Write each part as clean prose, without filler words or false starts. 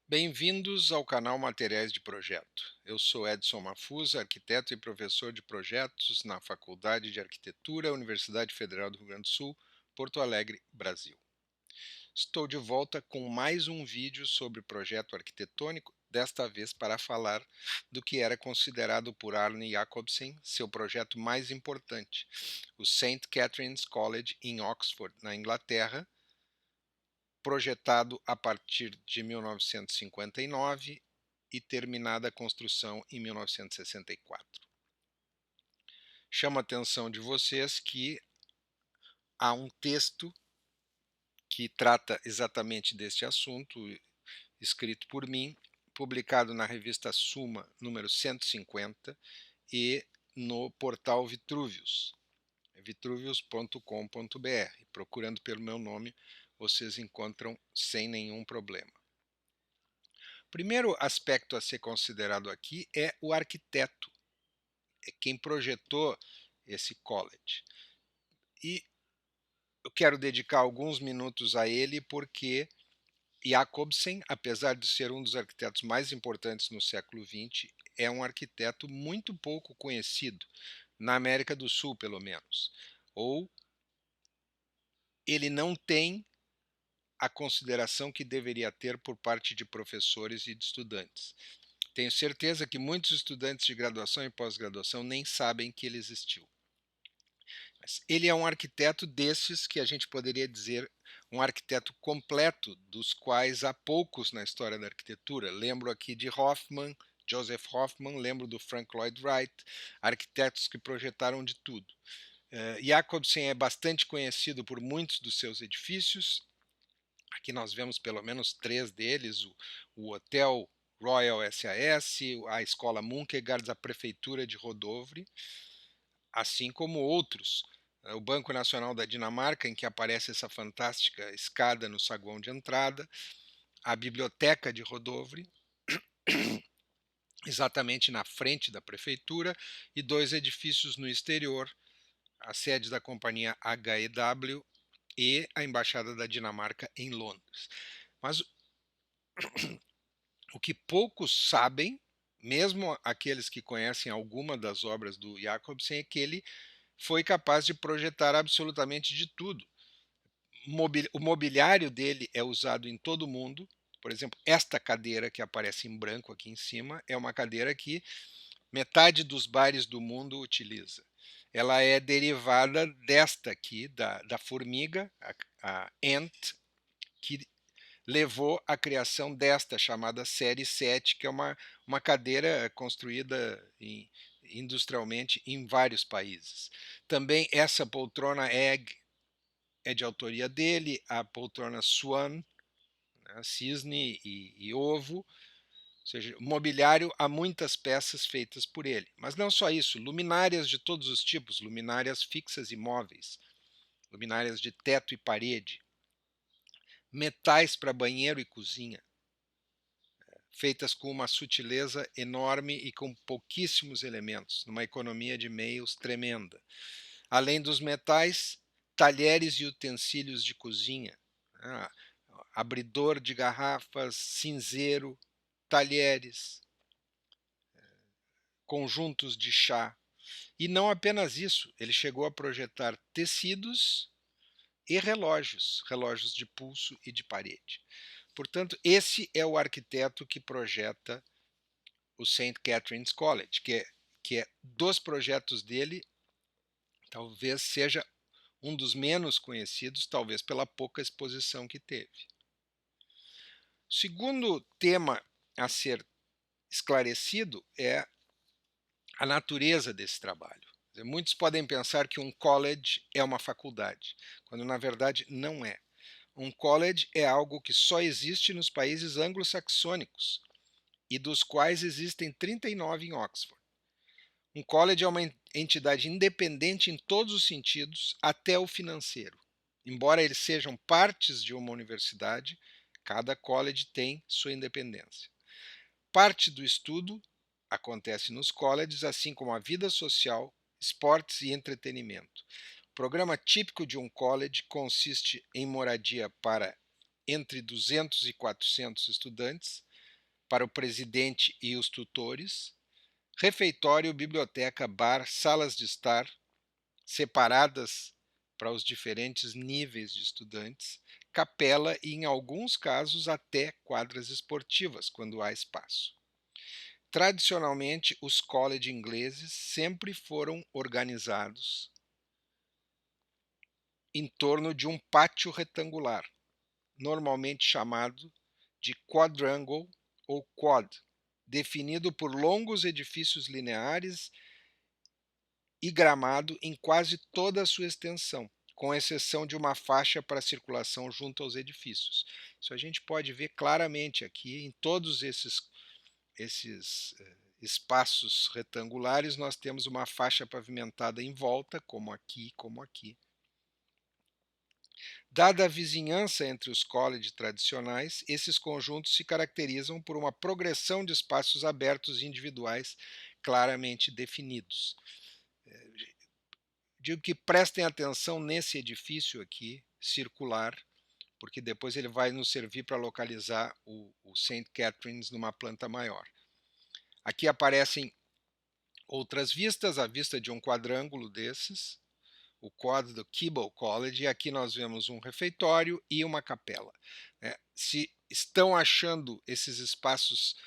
Bem-vindos ao canal Materiais de Projeto. Eu sou Edson Mafusa, arquiteto e professor de projetos na Faculdade de Arquitetura, Universidade Federal do Rio Grande do Sul, Porto Alegre, Brasil. Estou de volta com mais um vídeo sobre projeto arquitetônico, desta vez para falar do que era considerado por Arne Jacobsen seu projeto mais importante, o St. Catherine's College em Oxford, na Inglaterra, projetado a partir de 1959 e terminada a construção em 1964. Chamo a atenção de vocês que há um texto que trata exatamente deste assunto, escrito por mim, publicado na revista Suma, número 150, e no portal Vitruvius, vitruvius.com.br. Procurando pelo meu nome, vocês encontram sem nenhum problema. O primeiro aspecto a ser considerado aqui é o arquiteto, é quem projetou esse college. E eu quero dedicar alguns minutos a ele porque Jacobsen, apesar de ser um dos arquitetos mais importantes no século XX, é um arquiteto muito pouco conhecido, na América do Sul pelo menos, ou ele não tem a consideração que deveria ter por parte de professores e de estudantes. Tenho certeza que muitos estudantes de graduação e pós-graduação nem sabem que ele existiu. Mas ele é um arquiteto desses que a gente poderia dizer um arquiteto completo, dos quais há poucos na história da arquitetura. Lembro aqui de Hoffman, Joseph Hoffman, lembro do Frank Lloyd Wright, arquitetos que projetaram de tudo. Jacobsen é bastante conhecido por muitos dos seus edifícios. Aqui nós vemos pelo menos três deles, o Hotel Royal SAS, a Escola Munkegaard, a Prefeitura de Rodovre, assim como outros. O Banco Nacional da Dinamarca, em que aparece essa fantástica escada no saguão de entrada, a Biblioteca de Rodovre, exatamente na frente da prefeitura, e dois edifícios no exterior, a sede da companhia HEW e a Embaixada da Dinamarca em Londres. Mas o que poucos sabem, mesmo aqueles que conhecem alguma das obras do Jacobsen, é que ele foi capaz de projetar absolutamente de tudo. O mobiliário dele é usado em todo o mundo. Por exemplo, esta cadeira que aparece em branco aqui em cima é uma cadeira que metade dos bares do mundo utiliza. Ela é derivada desta aqui, da formiga, a ant, que levou à criação desta chamada Série 7, que é uma cadeira construída industrialmente em vários países. Também essa poltrona Egg é de autoria dele, a poltrona Swan, né, cisne e ovo, ou seja, mobiliário, há muitas peças feitas por ele. Mas não só isso, luminárias de todos os tipos, luminárias fixas e móveis, luminárias de teto e parede, metais para banheiro e cozinha, feitas com uma sutileza enorme e com pouquíssimos elementos, numa economia de meios tremenda. Além dos metais, talheres e utensílios de cozinha, né? Abridor de garrafas, cinzeiro, talheres, conjuntos de chá. E não apenas isso, ele chegou a projetar tecidos e relógios, relógios de pulso e de parede. Portanto, esse é o arquiteto que projeta o St. Catherine's College, que é dos projetos dele, talvez seja um dos menos conhecidos, talvez pela pouca exposição que teve. O segundo tema a ser esclarecido é a natureza desse trabalho. Muitos podem pensar que um college é uma faculdade, quando na verdade não é. Um college é algo que só existe nos países anglo-saxônicos, e dos quais existem 39 em Oxford. Um college é uma entidade independente em todos os sentidos, até o financeiro. Embora eles sejam partes de uma universidade, cada college tem sua independência. Parte do estudo acontece nos colleges, assim como a vida social, esportes e entretenimento. O programa típico de um college consiste em moradia para entre 200 e 400 estudantes, para o presidente e os tutores, refeitório, biblioteca, bar, salas de estar, separadas para os diferentes níveis de estudantes, capela e, em alguns casos, até quadras esportivas, quando há espaço. Tradicionalmente, os colleges ingleses sempre foram organizados em torno de um pátio retangular, normalmente chamado de quadrangle ou quad, definido por longos edifícios lineares e gramado em quase toda a sua extensão, com exceção de uma faixa para circulação junto aos edifícios. Isso a gente pode ver claramente aqui em todos esses espaços retangulares. Nós temos uma faixa pavimentada em volta, como aqui, como aqui. Dada a vizinhança entre os colleges tradicionais, esses conjuntos se caracterizam por uma progressão de espaços abertos individuais claramente definidos. Digo que prestem atenção nesse edifício aqui, circular, porque depois ele vai nos servir para localizar o St. Catherine's numa planta maior. Aqui aparecem outras vistas, a vista de um quadrângulo desses, o quad do Keble College, e aqui nós vemos um refeitório e uma capela. Se estão achando esses espaços,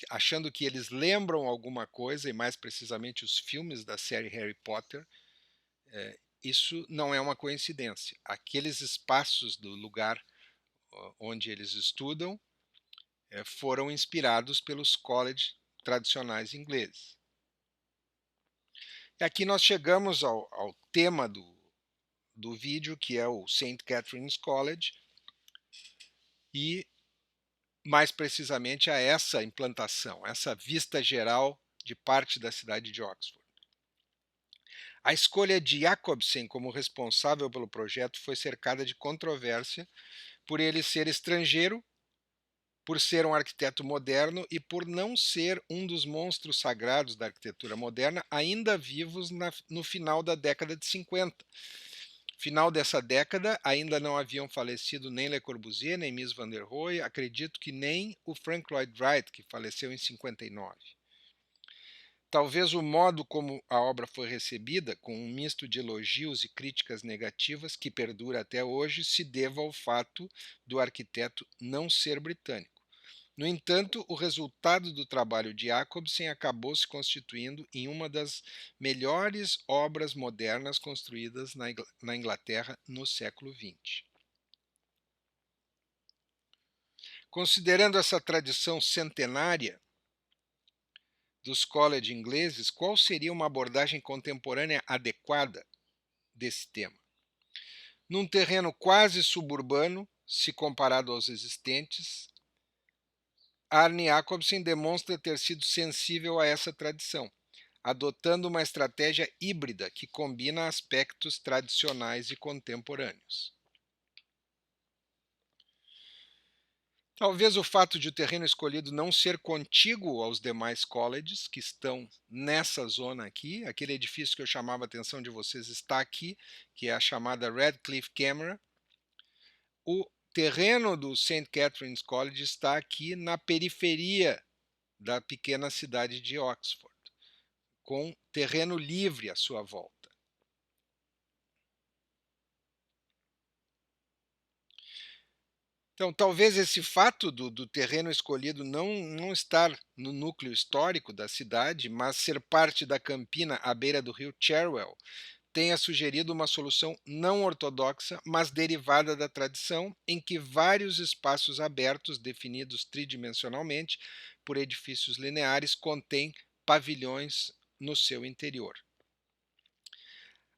achando que eles lembram alguma coisa, e mais precisamente os filmes da série Harry Potter, isso não é uma coincidência. Aqueles espaços do lugar onde eles estudam foram inspirados pelos colleges tradicionais ingleses. E aqui nós chegamos ao tema do vídeo, que é o St. Catherine's College, e mais precisamente a essa implantação, essa vista geral de parte da cidade de Oxford. A escolha de Jacobsen como responsável pelo projeto foi cercada de controvérsia por ele ser estrangeiro, por ser um arquiteto moderno e por não ser um dos monstros sagrados da arquitetura moderna ainda vivos no final da década de 50. Final dessa década, ainda não haviam falecido nem Le Corbusier, nem Mies van der Rohe, acredito que nem o Frank Lloyd Wright, que faleceu em 59. Talvez o modo como a obra foi recebida, com um misto de elogios e críticas negativas que perdura até hoje, se deva ao fato do arquiteto não ser britânico. No entanto, o resultado do trabalho de Jacobsen acabou se constituindo em uma das melhores obras modernas construídas na Inglaterra no século XX. Considerando essa tradição centenária dos colleges ingleses, qual seria uma abordagem contemporânea adequada desse tema? Num terreno quase suburbano, se comparado aos existentes, Arne Jacobsen demonstra ter sido sensível a essa tradição, adotando uma estratégia híbrida que combina aspectos tradicionais e contemporâneos. Talvez o fato de o terreno escolhido não ser contíguo aos demais colleges que estão nessa zona aqui, aquele edifício que eu chamava a atenção de vocês está aqui, que é a chamada Radcliffe Camera. O terreno do St. Catherine's College está aqui na periferia da pequena cidade de Oxford, com terreno livre à sua volta. Então, talvez esse fato do terreno escolhido não estar no núcleo histórico da cidade, mas ser parte da campina à beira do rio Cherwell, tenha sugerido uma solução não ortodoxa, mas derivada da tradição, em que vários espaços abertos, definidos tridimensionalmente por edifícios lineares, contêm pavilhões no seu interior.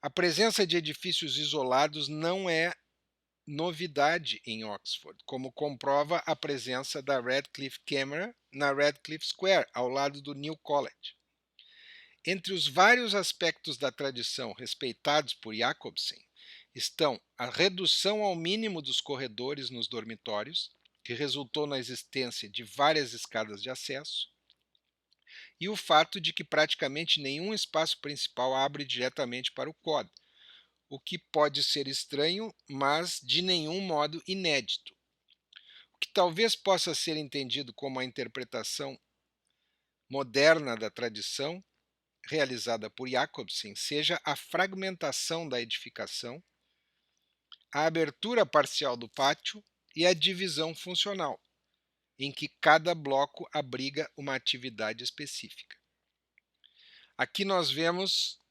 A presença de edifícios isolados não é novidade em Oxford, como comprova a presença da Radcliffe Camera na Radcliffe Square, ao lado do New College. Entre os vários aspectos da tradição respeitados por Jacobsen estão a redução ao mínimo dos corredores nos dormitórios, que resultou na existência de várias escadas de acesso, e o fato de que praticamente nenhum espaço principal abre diretamente para o quad, o que pode ser estranho, mas de nenhum modo inédito. O que talvez possa ser entendido como a interpretação moderna da tradição, realizada por Jacobsen, seja a fragmentação da edificação, a abertura parcial do pátio e a divisão funcional, em que cada bloco abriga uma atividade específica. Aqui nós vemos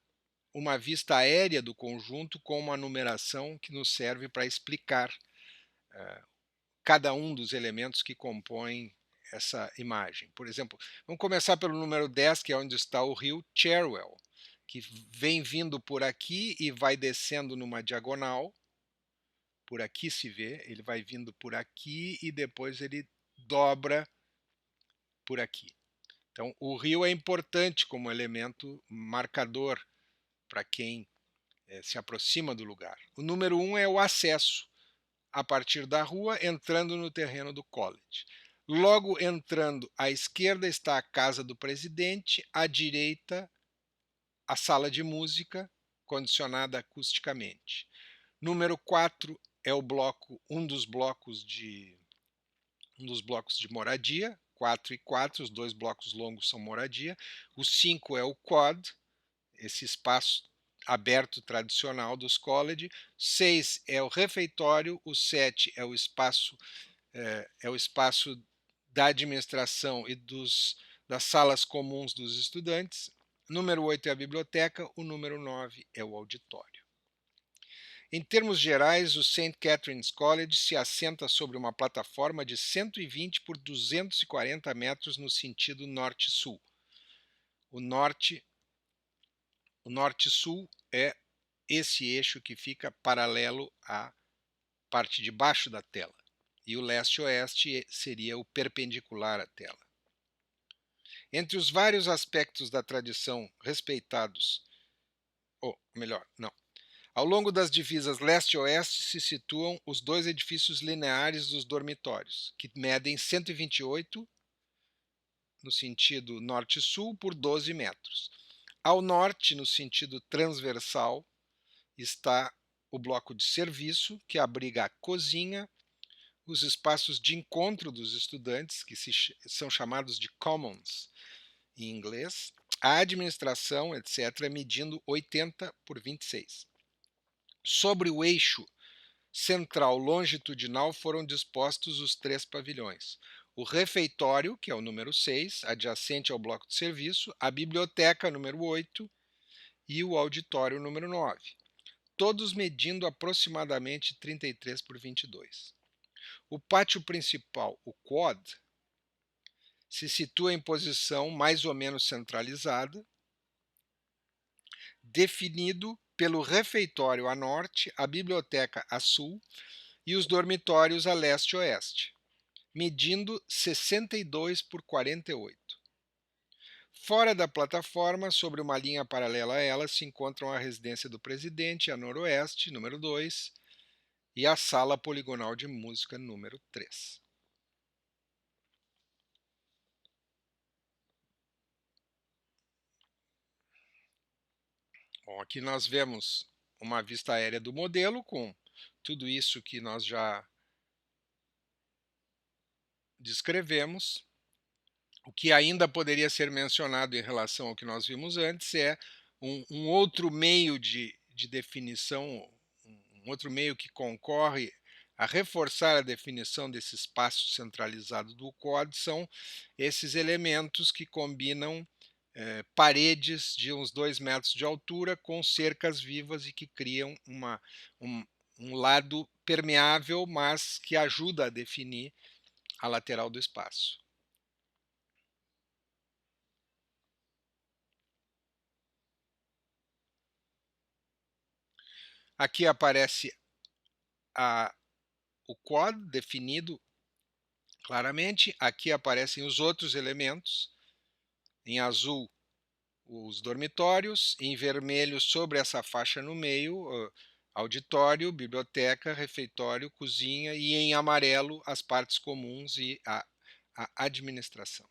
uma vista aérea do conjunto com uma numeração que nos serve para explicar cada um dos elementos que compõem essa imagem. Por exemplo, vamos começar pelo número 10, que é onde está o rio Cherwell, que vem vindo por aqui e vai descendo numa diagonal. Por aqui se vê, ele vai vindo por aqui e depois ele dobra por aqui. Então, o rio é importante como elemento marcador para quem se aproxima do lugar. O número 1 é o acesso a partir da rua, entrando no terreno do college. Logo entrando à esquerda está a casa do presidente, à direita a sala de música, condicionada acusticamente. Número 4 é o bloco, um dos blocos de moradia, 4 e 4, os dois blocos longos são moradia. O 5 é o quad, esse espaço aberto tradicional dos college. 6 é o refeitório, o 7 é o espaço da administração e das salas comuns dos estudantes. Número 8 é a biblioteca, o número 9 é o auditório. Em termos gerais, o St. Catherine's College se assenta sobre uma plataforma de 120 por 240 metros no sentido norte-sul. O norte-sul é esse eixo que fica paralelo à parte de baixo da tela. E o leste-oeste seria o perpendicular à tela. Entre os vários aspectos da tradição respeitados, ao longo das divisas leste e oeste se situam os dois edifícios lineares dos dormitórios, que medem 128 no sentido norte-sul por 12 metros. Ao norte, no sentido transversal, está o bloco de serviço, que abriga a cozinha, os espaços de encontro dos estudantes, que são chamados de commons em inglês, a administração, etc., medindo 80 por 26. Sobre o eixo central longitudinal foram dispostos os 3 pavilhões. O refeitório, que é o número 6, adjacente ao bloco de serviço, a biblioteca, número 8, e o auditório, número 9, todos medindo aproximadamente 33 por 22. O pátio principal, o quad, se situa em posição mais ou menos centralizada, definido pelo refeitório a norte, a biblioteca a sul e os dormitórios a leste e oeste, medindo 62 por 48. Fora da plataforma, sobre uma linha paralela a ela, se encontram a residência do presidente a noroeste, número 2, e a sala poligonal de música, número 3. Bom, aqui nós vemos uma vista aérea do modelo com tudo isso que nós já descrevemos. O que ainda poderia ser mencionado em relação ao que nós vimos antes é um outro meio de definição, um outro meio que concorre a reforçar a definição desse espaço centralizado do quad são esses elementos que combinam paredes de uns 2 metros de altura com cercas vivas e que criam um lado permeável, mas que ajuda a definir a lateral do espaço. Aqui aparece o quad definido claramente. Aqui aparecem os outros elementos. Em azul, os dormitórios. Em vermelho, sobre essa faixa no meio, auditório, biblioteca, refeitório, cozinha. E em amarelo, as partes comuns e a administração.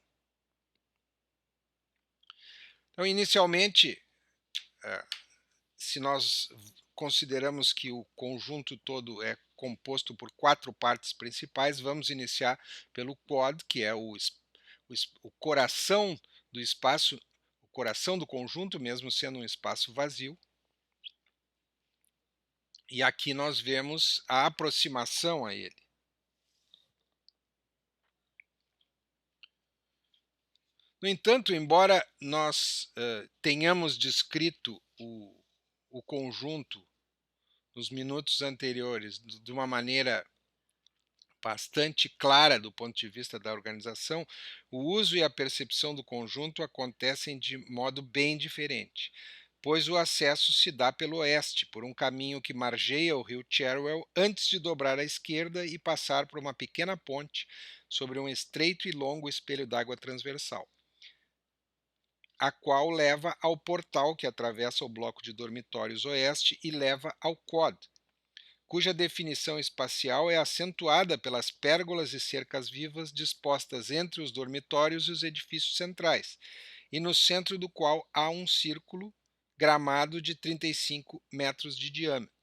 Então, inicialmente, se nós consideramos que o conjunto todo é composto por 4 partes principais. Vamos iniciar pelo quad, que é o coração do espaço, o coração do conjunto, mesmo sendo um espaço vazio. E aqui nós vemos a aproximação a ele. No entanto, embora nós tenhamos descrito o conjunto nos minutos anteriores de uma maneira bastante clara do ponto de vista da organização, o uso e a percepção do conjunto acontecem de modo bem diferente, pois o acesso se dá pelo oeste, por um caminho que margeia o rio Cherwell antes de dobrar à esquerda e passar por uma pequena ponte sobre um estreito e longo espelho d'água transversal, a qual leva ao portal que atravessa o bloco de dormitórios oeste e leva ao quad, cuja definição espacial é acentuada pelas pérgolas e cercas vivas dispostas entre os dormitórios e os edifícios centrais, e no centro do qual há um círculo gramado de 35 metros de diâmetro.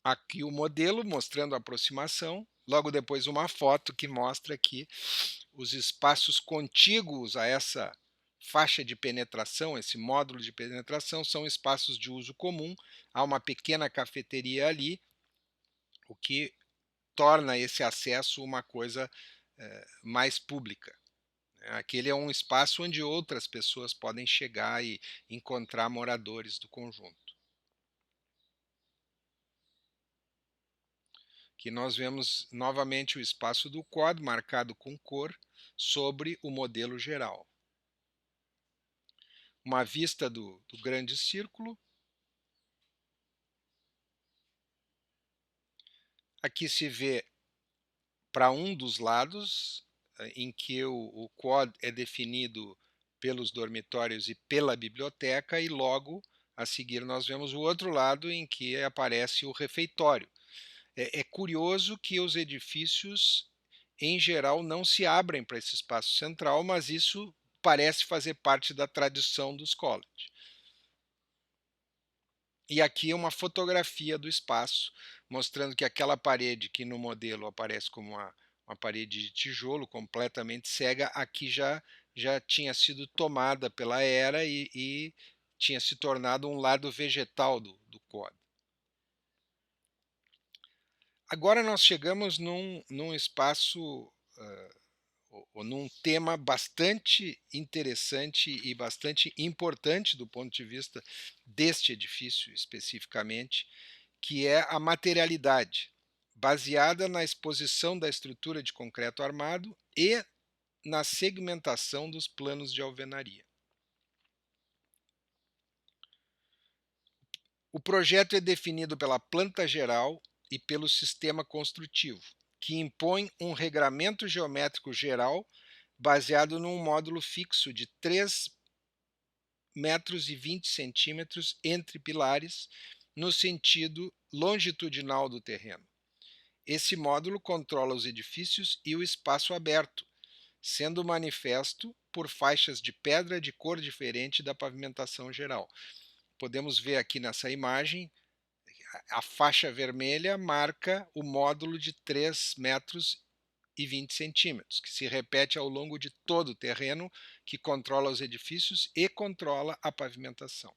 Aqui o modelo mostrando a aproximação, logo depois uma foto que mostra que os espaços contíguos a essa faixa de penetração, esse módulo de penetração, são espaços de uso comum. Há uma pequena cafeteria ali, o que torna esse acesso uma coisa mais pública. Aquele é um espaço onde outras pessoas podem chegar e encontrar moradores do conjunto. Aqui nós vemos novamente o espaço do quad marcado com cor sobre o modelo geral. Uma vista do grande círculo. Aqui se vê para um dos lados, em que o quad é definido pelos dormitórios e pela biblioteca, e logo a seguir nós vemos o outro lado em que aparece o refeitório. É curioso que os edifícios, em geral, não se abrem para esse espaço central, mas isso parece fazer parte da tradição dos colleges. E aqui é uma fotografia do espaço, mostrando que aquela parede que no modelo aparece como uma parede de tijolo completamente cega, aqui já tinha sido tomada pela era e tinha se tornado um lado vegetal do quad. Agora nós chegamos num espaço, ou num tema bastante interessante e bastante importante do ponto de vista deste edifício especificamente, que é a materialidade, baseada na exposição da estrutura de concreto armado e na segmentação dos planos de alvenaria. O projeto é definido pela planta geral e pelo sistema construtivo, que impõe um regramento geométrico geral baseado num módulo fixo de 3,20 metros entre pilares, no sentido longitudinal do terreno. Esse módulo controla os edifícios e o espaço aberto, sendo manifesto por faixas de pedra de cor diferente da pavimentação geral. Podemos ver aqui nessa imagem, a faixa vermelha marca o módulo de 3,20 metros, que se repete ao longo de todo o terreno, que controla os edifícios e controla a pavimentação.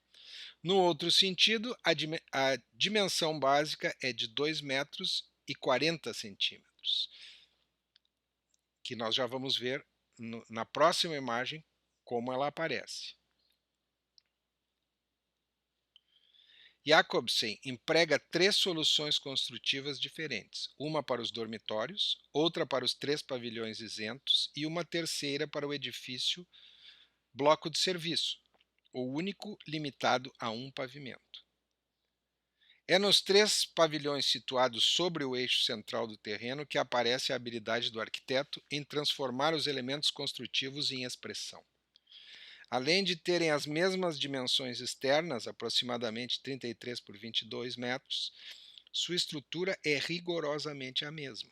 No outro sentido, a dimensão básica é de 2,40 metros, que nós já vamos ver na próxima imagem como ela aparece. Jacobsen emprega 3 soluções construtivas diferentes, uma para os dormitórios, outra para os 3 pavilhões isentos e uma terceira para o edifício bloco de serviço, o único limitado a um pavimento. É nos 3 pavilhões situados sobre o eixo central do terreno que aparece a habilidade do arquiteto em transformar os elementos construtivos em expressão. Além de terem as mesmas dimensões externas, aproximadamente 33 por 22 metros, sua estrutura é rigorosamente a mesma.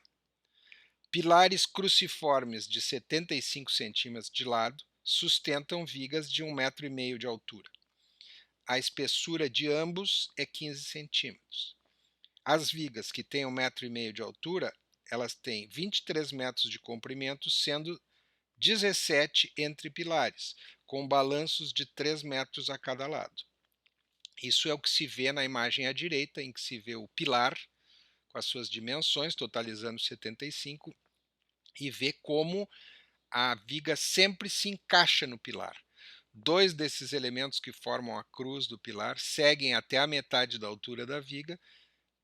Pilares cruciformes de 75 centímetros de lado sustentam vigas de 1,5 metro de altura. A espessura de ambos é 15 centímetros. As vigas que têm 1,5 m de altura, elas têm 23 metros de comprimento, sendo 17 entre pilares, com balanços de 3 metros a cada lado. Isso é o que se vê na imagem à direita, em que se vê o pilar com as suas dimensões, totalizando 75, e vê como a viga sempre se encaixa no pilar. Dois desses elementos que formam a cruz do pilar seguem até a metade da altura da viga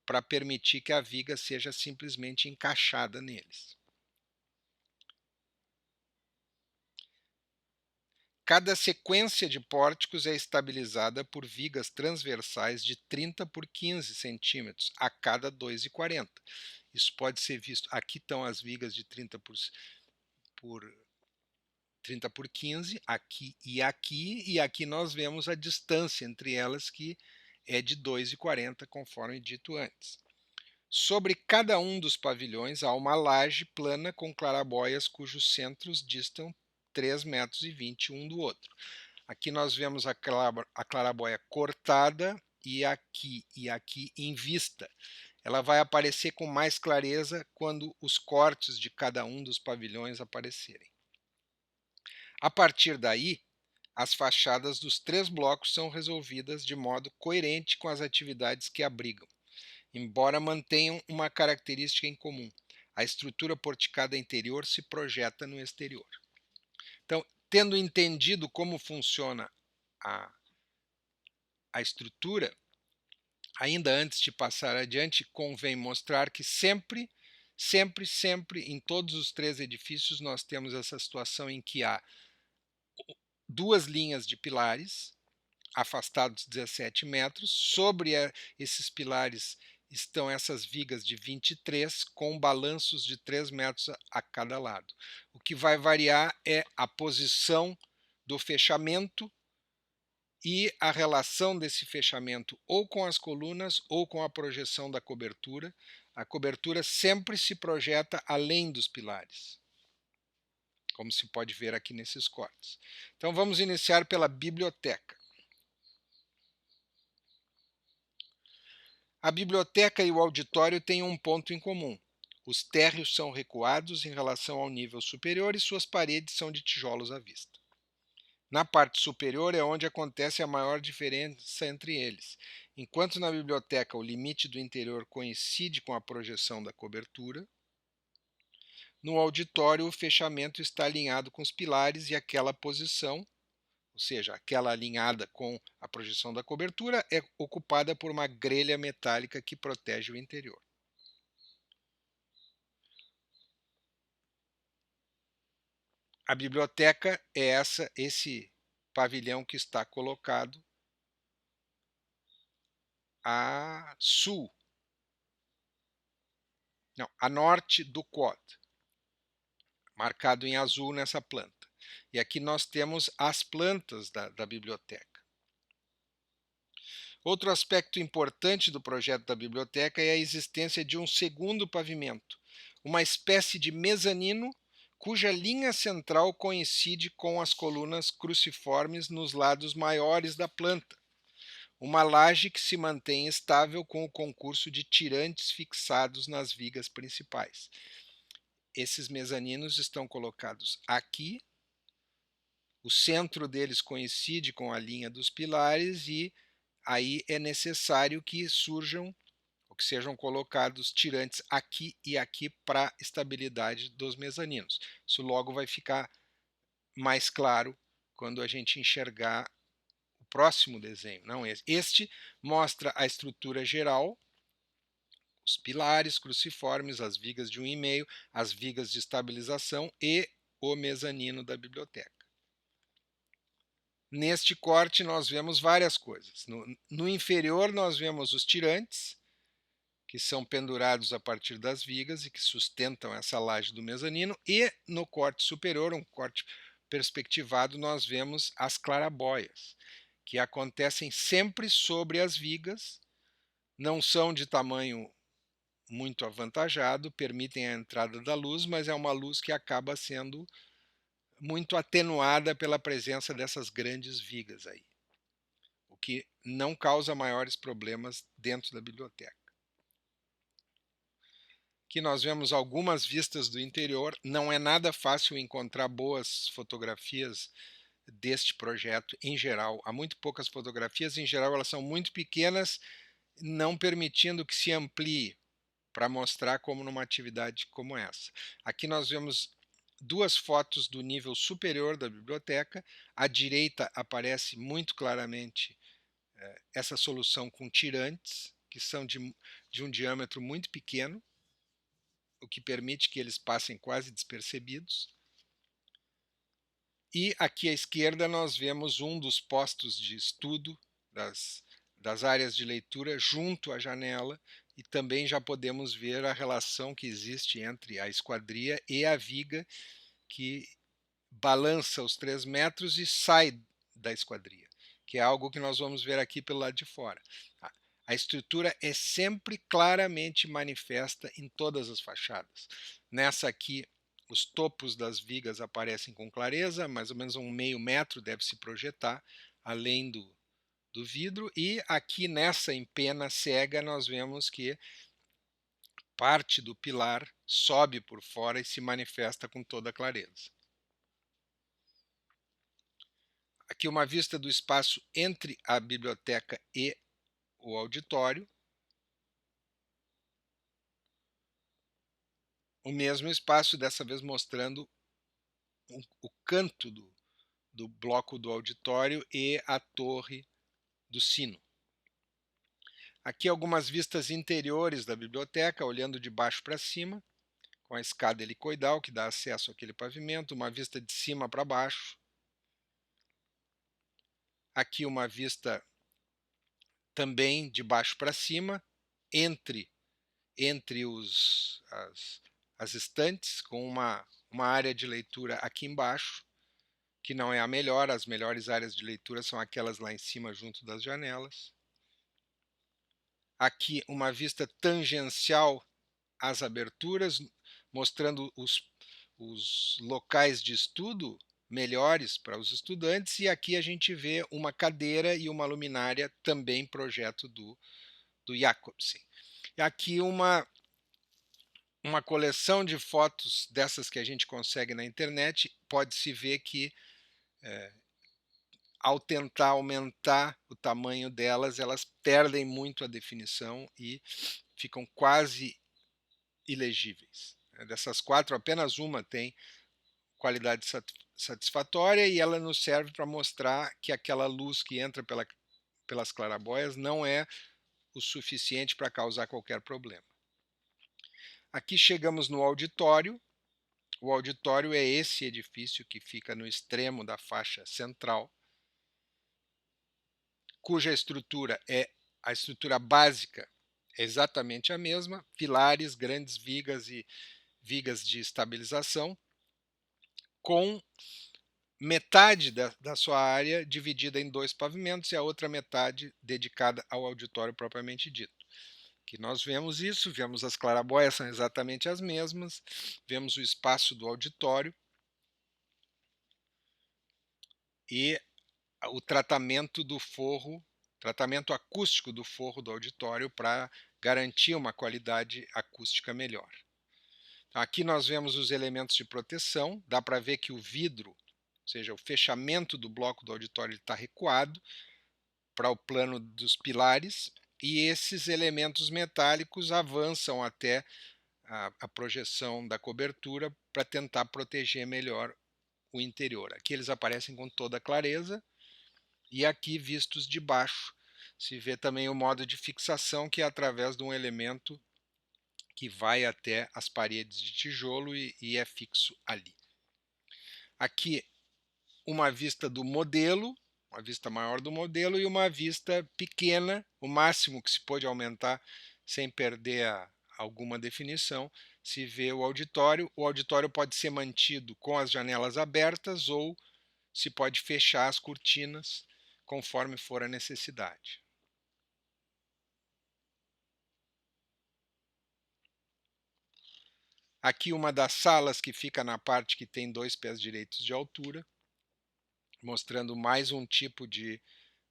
para permitir que a viga seja simplesmente encaixada neles. Cada sequência de pórticos é estabilizada por vigas transversais de 30 por 15 centímetros a cada 2,40. Isso pode ser visto. Aqui estão as vigas de 30 por 15, aqui, e aqui nós vemos a distância entre elas, que é de 2,40, conforme dito antes. Sobre cada um dos pavilhões há uma laje plana com clarabóias cujos centros distam 3,20 metros um do outro. Aqui nós vemos a clarabóia cortada e aqui em vista. Ela vai aparecer com mais clareza quando os cortes de cada um dos pavilhões aparecerem. A partir daí, as fachadas dos 3 blocos são resolvidas de modo coerente com as atividades que abrigam, embora mantenham uma característica em comum: a estrutura porticada interior se projeta no exterior. Então, tendo entendido como funciona a estrutura, ainda antes de passar adiante, convém mostrar que sempre, em todos os 3 edifícios, nós temos essa situação em que há 2 linhas de pilares, afastados 17 metros. Sobre esses pilares estão essas vigas de 23, com balanços de 3 metros a cada lado. O que vai variar é a posição do fechamento e a relação desse fechamento ou com as colunas ou com a projeção da cobertura. A cobertura sempre se projeta além dos pilares, como se pode ver aqui nesses cortes. Então vamos iniciar pela biblioteca. A biblioteca e o auditório têm um ponto em comum: os térreos são recuados em relação ao nível superior e suas paredes são de tijolos à vista. Na parte superior é onde acontece a maior diferença entre eles. Enquanto na biblioteca o limite do interior coincide com a projeção da cobertura, no auditório o fechamento está alinhado com os pilares e aquela posição, ou seja, aquela alinhada com a projeção da cobertura, é ocupada por uma grelha metálica que protege o interior. A biblioteca é esse pavilhão que está colocado a sul, não, a norte do quad, marcado em azul nessa planta. E aqui nós temos as plantas da biblioteca. Outro aspecto importante do projeto da biblioteca é a existência de um segundo pavimento, uma espécie de mezanino cuja linha central coincide com as colunas cruciformes nos lados maiores da planta. Uma laje que se mantém estável com o concurso de tirantes fixados nas vigas principais. Esses mezaninos estão colocados aqui, o centro deles coincide com a linha dos pilares e aí é necessário que surjam ou que sejam colocados tirantes aqui e aqui para estabilidade dos mezaninos. Isso logo vai ficar mais claro quando a gente enxergar o próximo desenho, não esse. Este mostra a estrutura geral, os pilares cruciformes, as vigas de 1,5, as vigas de estabilização e o mezanino da biblioteca. Neste corte nós vemos várias coisas. No inferior nós vemos os tirantes, que são pendurados a partir das vigas e que sustentam essa laje do mezanino, e no corte superior, um corte perspectivado, nós vemos as clarabóias, que acontecem sempre sobre as vigas, não são de tamanho muito avantajado, permitem a entrada da luz, mas é uma luz que acaba sendo muito atenuada pela presença dessas grandes vigas aí, o que não causa maiores problemas dentro da biblioteca. Aqui nós vemos algumas vistas do interior. Não é nada fácil encontrar boas fotografias deste projeto em geral. Há muito poucas fotografias, em geral elas são muito pequenas, não permitindo que se amplie para mostrar como numa atividade como essa. Aqui nós vemos duas fotos do nível superior da biblioteca. À direita aparece muito claramente essa solução com tirantes, que são de um diâmetro muito pequeno, o que permite que eles passem quase despercebidos. E aqui à esquerda nós vemos um dos postos de estudo das áreas de leitura junto à janela, e também já podemos ver a relação que existe entre a esquadria e a viga, que balança os 3 metros e sai da esquadria, que é algo que nós vamos ver aqui pelo lado de fora. A estrutura é sempre claramente manifesta em todas as fachadas. Nessa aqui, os topos das vigas aparecem com clareza, mais ou menos 1/2 metro deve se projetar além do vidro, e aqui nessa empena cega nós vemos que parte do pilar sobe por fora e se manifesta com toda clareza. Aqui uma vista do espaço entre a biblioteca e o auditório. O mesmo espaço, dessa vez mostrando o canto do bloco do auditório e a torre do sino. Aqui algumas vistas interiores da biblioteca, olhando de baixo para cima, com a escada helicoidal que dá acesso àquele pavimento, uma vista de cima para baixo. Aqui uma vista também de baixo para cima, entre as estantes, com uma área de leitura aqui embaixo, que não é a melhor. As melhores áreas de leitura são aquelas lá em cima, junto das janelas. Aqui uma vista tangencial às aberturas, mostrando os locais de estudo melhores para os estudantes, e aqui a gente vê uma cadeira e uma luminária, também projeto do Jacobsen. E aqui uma coleção de fotos dessas que a gente consegue na internet. Pode-se ver que ao tentar aumentar o tamanho delas, elas perdem muito a definição e ficam quase ilegíveis. Dessas 4, apenas uma tem qualidade satisfatória, e ela nos serve para mostrar que aquela luz que entra pelas clarabóias não é o suficiente para causar qualquer problema. Aqui chegamos no auditório. O auditório é esse edifício que fica no extremo da faixa central, cuja estrutura é a estrutura básica, é exatamente a mesma: pilares, grandes vigas e vigas de estabilização, com metade da sua área dividida em 2 pavimentos e a outra metade dedicada ao auditório propriamente dito. Que nós vemos isso, vemos as clarabóias são exatamente as mesmas, vemos o espaço do auditório e o tratamento do forro, tratamento acústico do forro do auditório, para garantir uma qualidade acústica melhor. Então, aqui nós vemos os elementos de proteção. Dá para ver que o vidro, ou seja, o fechamento do bloco do auditório, está recuado para o plano dos pilares, e esses elementos metálicos avançam até a projeção da cobertura para tentar proteger melhor o interior. Aqui eles aparecem com toda clareza, e aqui vistos de baixo se vê também o modo de fixação, que é através de um elemento que vai até as paredes de tijolo e é fixo ali. Aqui uma vista do modelo, uma vista maior do modelo, e uma vista pequena, o máximo que se pode aumentar sem perder alguma definição. Se vê o auditório. O auditório pode ser mantido com as janelas abertas, ou se pode fechar as cortinas conforme for a necessidade. Aqui uma das salas, que fica na parte que tem 2 pés direitos de altura, mostrando mais um tipo de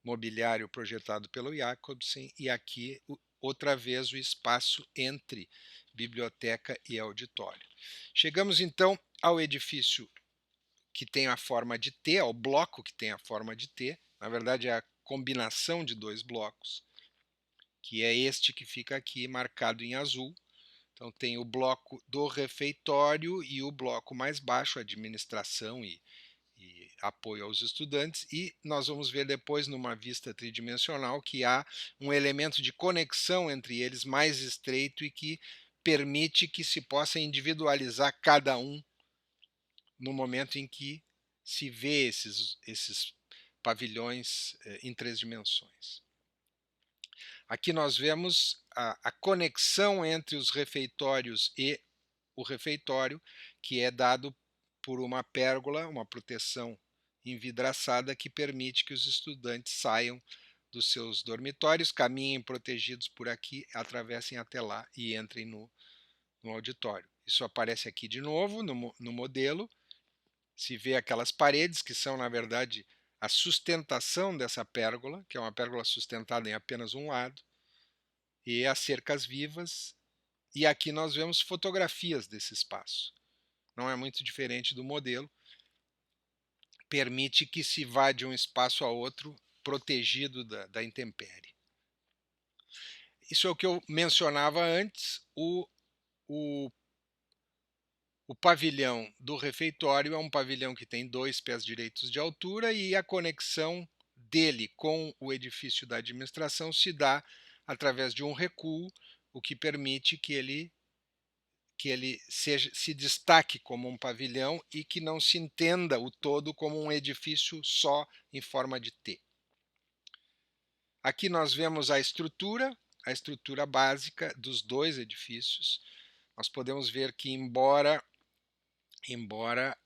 mobiliário projetado pelo Jacobsen. E aqui outra vez o espaço entre biblioteca e auditório. Chegamos então ao edifício que tem a forma de T, ao bloco que tem a forma de T, na verdade é a combinação de dois blocos, que é este que fica aqui marcado em azul. Então tem o bloco do refeitório e o bloco mais baixo, administração e apoio aos estudantes, e nós vamos ver depois numa vista tridimensional que há um elemento de conexão entre eles mais estreito e que permite que se possa individualizar cada um no momento em que se vê esses pavilhões em 3 dimensões. Aqui nós vemos a conexão entre os refeitórios e o refeitório, que é dado por uma pérgola, uma proteção envidraçada que permite que os estudantes saiam dos seus dormitórios, caminhem protegidos por aqui, atravessem até lá e entrem no auditório. Isso aparece aqui de novo no modelo. Se vê aquelas paredes que são, na verdade, a sustentação dessa pérgola, que é uma pérgola sustentada em apenas um lado, e as cercas vivas, e aqui nós vemos fotografias desse espaço. Não é muito diferente do modelo, permite que se vá de um espaço a outro protegido da intempérie. Isso é o que eu mencionava antes, o pavilhão do refeitório é um pavilhão que tem 2 pés direitos de altura e a conexão dele com o edifício da administração se dá através de um recuo, o que permite que ele se destaque como um pavilhão e que não se entenda o todo como um edifício só em forma de T. Aqui nós vemos a estrutura básica dos dois edifícios. Nós podemos ver que, embora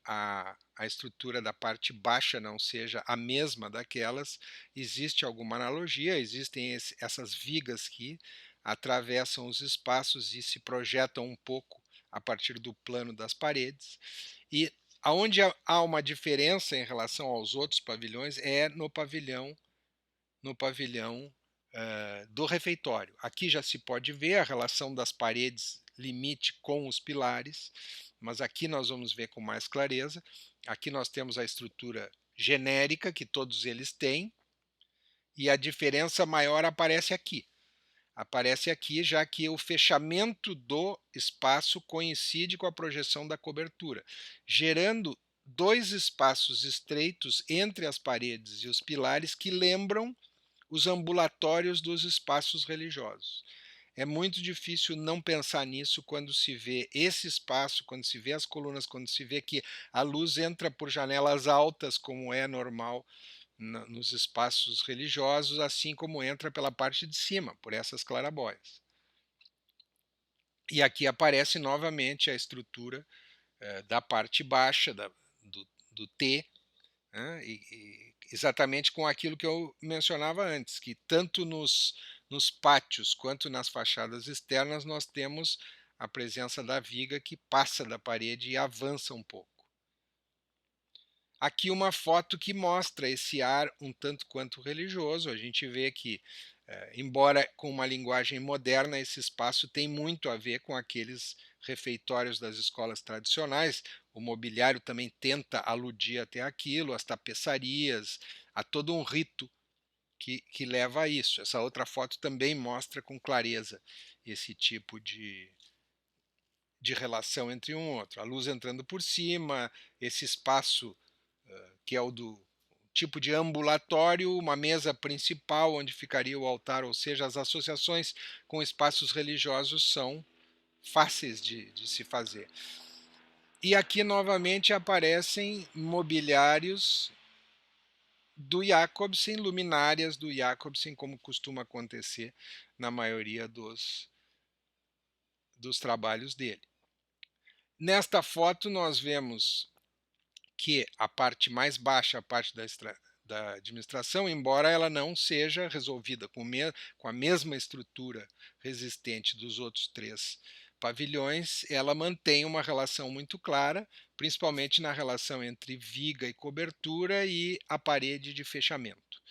a estrutura da parte baixa não seja a mesma daquelas, existe alguma analogia, existem essas vigas que atravessam os espaços e se projetam um pouco a partir do plano das paredes. E aonde há uma diferença em relação aos outros pavilhões é no pavilhão do refeitório. Aqui já se pode ver a relação das paredes limite com os pilares, mas aqui nós vamos ver com mais clareza. Aqui nós temos a estrutura genérica que todos eles têm, e a diferença maior aparece aqui. Aparece aqui, já que o fechamento do espaço coincide com a projeção da cobertura, gerando dois espaços estreitos entre as paredes e os pilares que lembram os ambulatórios dos espaços religiosos. É muito difícil não pensar nisso quando se vê esse espaço, quando se vê as colunas, quando se vê que a luz entra por janelas altas, como é normal nos espaços religiosos, assim como entra pela parte de cima, por essas clarabóias. E aqui aparece novamente a estrutura da parte baixa do T, né, exatamente com aquilo que eu mencionava antes, que tanto nos pátios quanto nas fachadas externas nós temos a presença da viga que passa da parede e avança um pouco. Aqui uma foto que mostra esse ar um tanto quanto religioso. A gente vê que, embora com uma linguagem moderna, esse espaço tem muito a ver com aqueles refeitórios das escolas tradicionais. O mobiliário também tenta aludir até aquilo, as tapeçarias, a todo um rito que leva a isso. Essa outra foto também mostra com clareza esse tipo de relação entre um e outro. A luz entrando por cima, esse espaço que é o do tipo de ambulatório, uma mesa principal onde ficaria o altar, ou seja, as associações com espaços religiosos são fáceis de se fazer. E aqui novamente aparecem mobiliários do Jacobsen, luminárias do Jacobsen, como costuma acontecer na maioria dos trabalhos dele. Nesta foto nós vemos que a parte mais baixa, a parte da administração, embora ela não seja resolvida com a mesma estrutura resistente dos outros 3 pavilhões, ela mantém uma relação muito clara, principalmente na relação entre viga e cobertura e a parede de fechamento.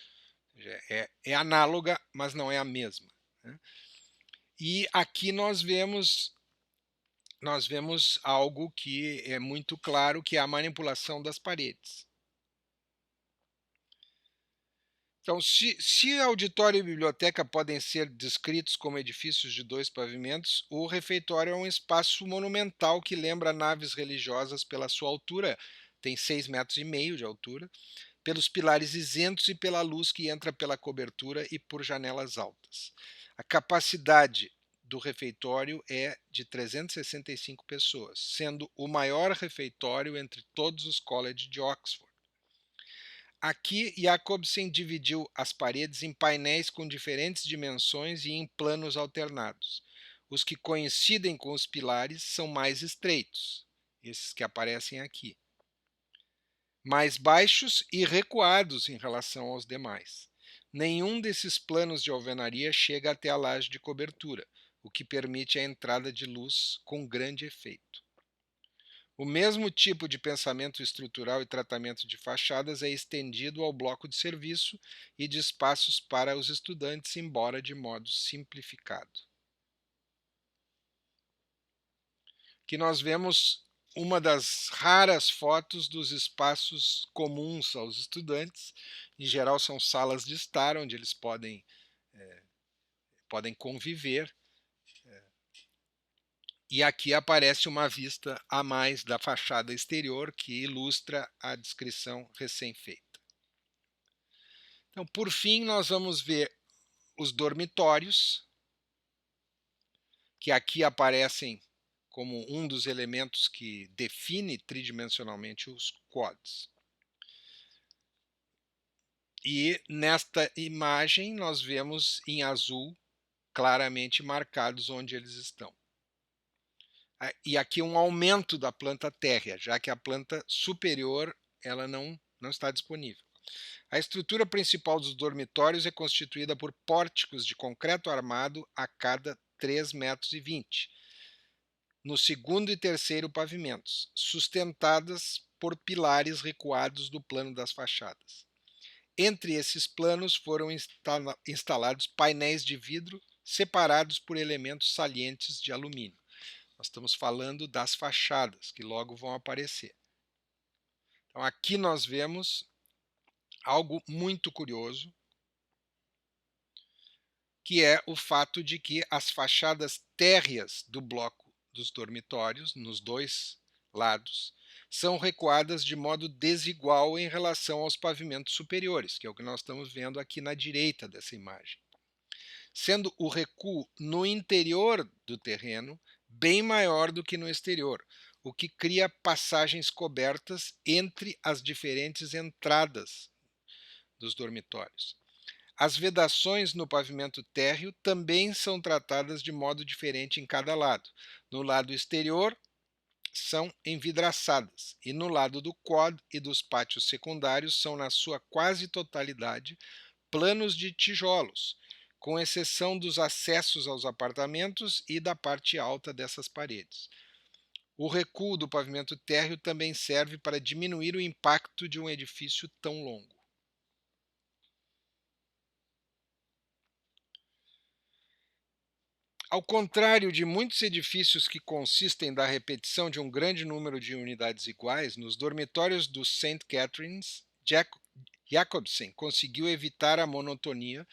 É análoga, mas não é a mesma, né? E aqui nós vemos algo que é muito claro, que é a manipulação das paredes. Então, se auditório e biblioteca podem ser descritos como edifícios de 2 pavimentos, o refeitório é um espaço monumental que lembra naves religiosas pela sua altura, tem 6,5 metros de altura, pelos pilares isentos e pela luz que entra pela cobertura e por janelas altas. A capacidade do refeitório é de 365 pessoas, sendo o maior refeitório entre todos os colleges de Oxford. Aqui, Jacobsen dividiu as paredes em painéis com diferentes dimensões e em planos alternados. Os que coincidem com os pilares são mais estreitos, esses que aparecem aqui, mais baixos e recuados em relação aos demais. Nenhum desses planos de alvenaria chega até a laje de cobertura, o que permite a entrada de luz com grande efeito. O mesmo tipo de pensamento estrutural e tratamento de fachadas é estendido ao bloco de serviço e de espaços para os estudantes, embora de modo simplificado. Aqui nós vemos uma das raras fotos dos espaços comuns aos estudantes. Em geral, são salas de estar, onde eles podem conviver. E aqui aparece uma vista a mais da fachada exterior, que ilustra a descrição recém-feita. Então, por fim, nós vamos ver os dormitórios, que aqui aparecem como um dos elementos que define tridimensionalmente os quads. E nesta imagem nós vemos em azul claramente marcados onde eles estão. E aqui um aumento da planta térrea, já que a planta superior ela não está disponível. A estrutura principal dos dormitórios é constituída por pórticos de concreto armado a cada 3,20 metros, no segundo e terceiro pavimentos, sustentadas por pilares recuados do plano das fachadas. Entre esses planos foram instalados painéis de vidro separados por elementos salientes de alumínio. Nós estamos falando das fachadas, que logo vão aparecer. Então, aqui nós vemos algo muito curioso, que é o fato de que as fachadas térreas do bloco dos dormitórios, nos dois lados, são recuadas de modo desigual em relação aos pavimentos superiores, que é o que nós estamos vendo aqui na direita dessa imagem. Sendo o recuo no interior do terreno bem maior do que no exterior, o que cria passagens cobertas entre as diferentes entradas dos dormitórios. As vedações no pavimento térreo também são tratadas de modo diferente em cada lado. No lado exterior, são envidraçadas, e no lado do quad e dos pátios secundários são, na sua quase totalidade, planos de tijolos, com exceção dos acessos aos apartamentos e da parte alta dessas paredes. O recuo do pavimento térreo também serve para diminuir o impacto de um edifício tão longo. Ao contrário de muitos edifícios que consistem da repetição de um grande número de unidades iguais, nos dormitórios do St. Catherine's, Jacobsen conseguiu evitar a monotonia,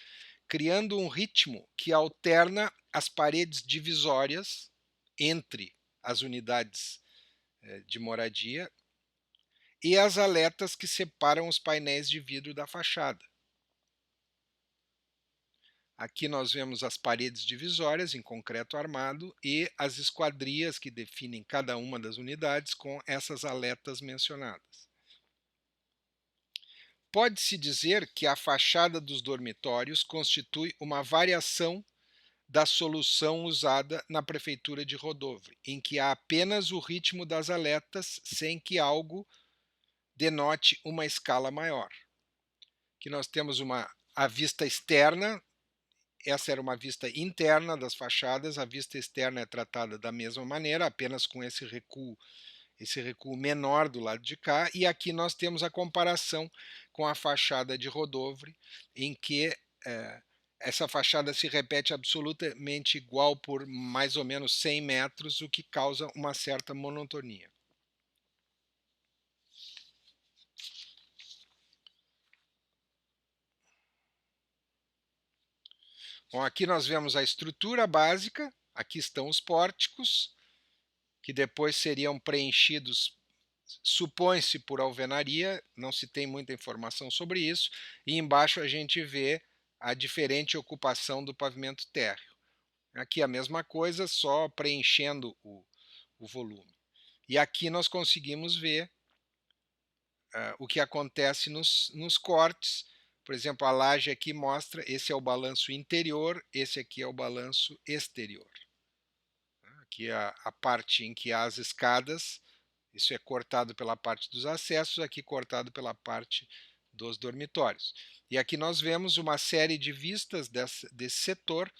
criando um ritmo que alterna as paredes divisórias entre as unidades de moradia e as aletas que separam os painéis de vidro da fachada. Aqui nós vemos as paredes divisórias em concreto armado e as esquadrias que definem cada uma das unidades com essas aletas mencionadas. Pode-se dizer que a fachada dos dormitórios constitui uma variação da solução usada na prefeitura de Rodovre, em que há apenas o ritmo das aletas sem que algo denote uma escala maior. Aqui nós temos a vista externa. Essa era uma vista interna das fachadas, a vista externa é tratada da mesma maneira, apenas com esse recuo menor do lado de cá, e aqui nós temos a comparação com a fachada de Rodovre, em que essa fachada se repete absolutamente igual por mais ou menos 100 metros, o que causa uma certa monotonia. Bom, aqui nós vemos a estrutura básica, aqui estão os pórticos, que depois seriam preenchidos, supõe-se, por alvenaria, não se tem muita informação sobre isso, e embaixo a gente vê a diferente ocupação do pavimento térreo. Aqui a mesma coisa, só preenchendo o volume. E aqui nós conseguimos ver o que acontece nos cortes. Por exemplo, a laje aqui mostra, esse é o balanço interior, esse aqui é o balanço exterior. Aqui a parte em que há as escadas, isso é cortado pela parte dos acessos, aqui cortado pela parte dos dormitórios. E aqui nós vemos uma série de vistas desse setor.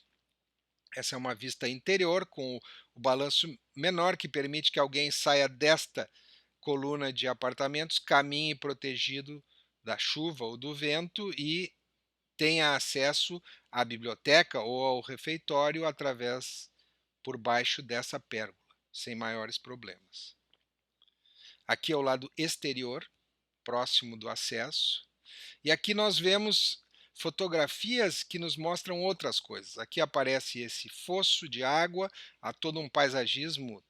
Essa é uma vista interior com o balanço menor, que permite que alguém saia desta coluna de apartamentos, caminhe protegido da chuva ou do vento e tenha acesso à biblioteca ou ao refeitório através por baixo dessa pérgola, sem maiores problemas. Aqui é o lado exterior, próximo do acesso, e aqui nós vemos fotografias que nos mostram outras coisas. Aqui aparece esse fosso de água, há todo um paisagismo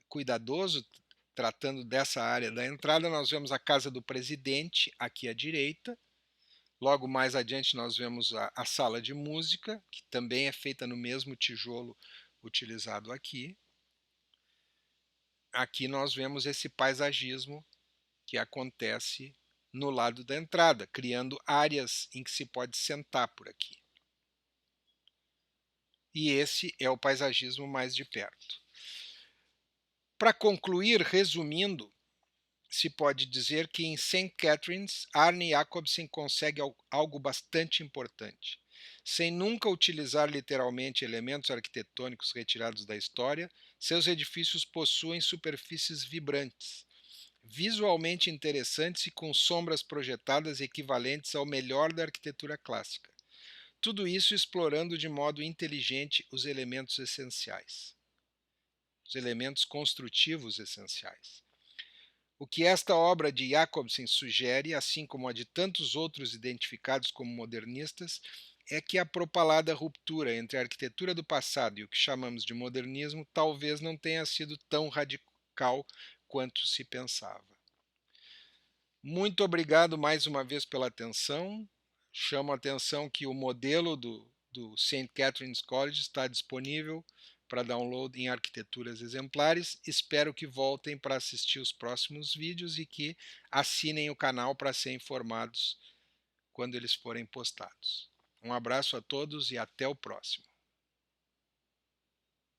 cuidadoso tratando dessa área da entrada. Nós vemos a casa do presidente aqui à direita. Logo mais adiante nós vemos a sala de música, que também é feita no mesmo tijolo utilizado aqui. Aqui nós vemos esse paisagismo que acontece no lado da entrada, criando áreas em que se pode sentar por aqui. E esse é o paisagismo mais de perto. Para concluir, resumindo, se pode dizer que em St. Catharines, Arne Jacobsen consegue algo bastante importante. Sem nunca utilizar literalmente elementos arquitetônicos retirados da história, seus edifícios possuem superfícies vibrantes, visualmente interessantes e com sombras projetadas equivalentes ao melhor da arquitetura clássica. Tudo isso explorando de modo inteligente os elementos essenciais, os elementos construtivos essenciais. O que esta obra de Jacobsen sugere, assim como a de tantos outros identificados como modernistas, é que a propalada ruptura entre a arquitetura do passado e o que chamamos de modernismo talvez não tenha sido tão radical quanto se pensava. Muito obrigado mais uma vez pela atenção. Chamo a atenção que o modelo do St. Catharines College está disponível para download em arquiteturas exemplares. Espero que voltem para assistir os próximos vídeos e que assinem o canal para ser informados quando eles forem postados. Um abraço a todos e até o próximo.